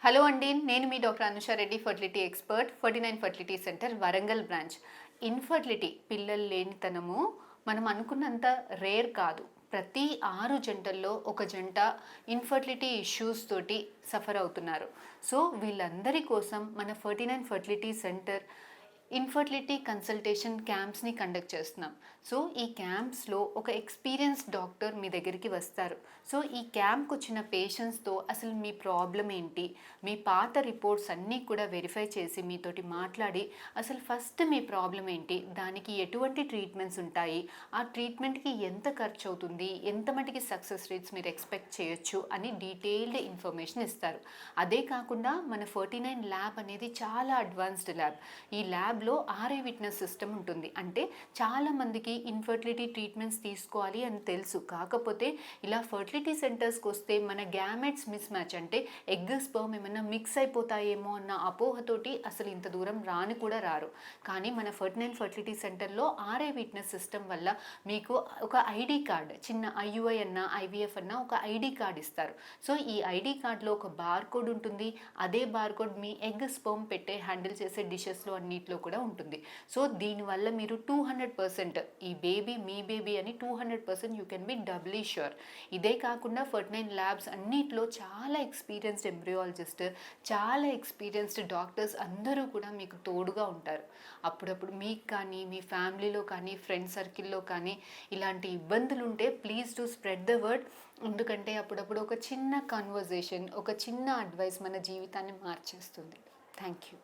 Hello అండి, నేను మీ doctor Anusha Reddy, fertility expert, 49 fertility centre, Warangal branch. Infertility, పిల్లలు లేనితనము మనం అనుకున్నంత రేర్ కాదు. ప్రతి 6 జంటల్లో ఒక జంట ఇన్ఫర్టిలిటీ ఇష్యూస్ తోటి సఫర్ అవుతున్నారు. సో వీళ్ళందరి కోసం మన 49 ఫర్టిలిటీ సెంటర్ ఇన్ఫర్టిలిటీ కన్సల్టేషన్ క్యాంప్స్ని కండక్ట్ చేస్తున్నాం. సో ఈ క్యాంప్స్లో ఒక ఎక్స్పీరియన్స్డ్ డాక్టర్ మీ దగ్గరికి వస్తారు. సో ఈ క్యాంప్కి వచ్చిన పేషెంట్స్తో అసలు మీ ప్రాబ్లం ఏంటి, మీ పాత రిపోర్ట్స్ అన్నీ కూడా వెరిఫై చేసి మీతోటి మాట్లాడి అసలు ఫస్ట్ మీ ప్రాబ్లం ఏంటి, దానికి ఎటువంటి ట్రీట్మెంట్స్ ఉంటాయి, ఆ ట్రీట్మెంట్కి ఎంత ఖర్చు అవుతుంది, ఎంత మటుకి సక్సెస్ రేట్స్ మీరు ఎక్స్పెక్ట్ చేయొచ్చు అని డీటెయిల్డ్ ఇన్ఫర్మేషన్ ఇస్తారు. అదే కాకుండా మన 49 ల్యాబ్ అనేది చాలా అడ్వాన్స్డ్ ల్యాబ్. ఈ ల్యాబ్లో ఆర్ఐ విట్నెస్ సిస్టమ్ ఉంటుంది. అంటే చాలామందికి ఇన్ఫర్టిలిటీ ట్రీట్మెంట్స్ తీసుకోవాలి అని తెలుసు, కాకపోతే ఇలా ఫర్టిలిటీ సెంటర్స్కి వస్తే మన గ్యామెట్స్ మిస్ మ్యాచ్ అంటే ఎగ్ స్పర్మ్ ఏమైనా మిక్స్ అయిపోతాయేమో అన్న అపోహతోటి అసలు ఇంత దూరం రాని కూడా రారు. కానీ మన 49 ఫర్టిలిటీ సెంటర్లో ఆర్ఐ విట్నెస్ సిస్టమ్ వల్ల మీకు ఒక ఐడి కార్డ్, చిన్న ఐయుఐ అన్న ఐవీఎఫ్ అన్న ఒక ఐడి కార్డ్ ఇస్తారు. సో ఈ ఐడి కార్డ్లో ఒక బార్ కోడ్ ఉంటుంది. అదే బార్ కోడ్ మీ ఎగ్ స్పర్మ్ పెట్టే హ్యాండిల్ చేసే డిషెస్లో అన్నిట్లో కూడా ఉంటుంది. సో దీనివల్ల మీరు 200% ఈ బేబీ మీ బేబీ అని 200% you can be doubly sure. ఇదే కాకుండా 49 ల్యాబ్స్ అన్నిట్లో చాలా ఎక్స్పీరియన్స్డ్ ఎంబ్రియాలజిస్ట్, చాలా ఎక్స్పీరియన్స్డ్ డాక్టర్స్ అందరూ కూడా మీకు తోడుగా ఉంటారు. అప్పుడప్పుడు మీకు కానీ, మీ ఫ్యామిలీలో కానీ, ఫ్రెండ్ సర్కిల్లో కానీ ఇలాంటి ఇబ్బందులు ఉంటే please to spread the word. ఎందుకంటే అప్పుడప్పుడు ఒక చిన్న కన్వర్జేషన్, ఒక చిన్న అడ్వైస్ మన జీవితాన్ని మార్చేస్తుంది. Thank you.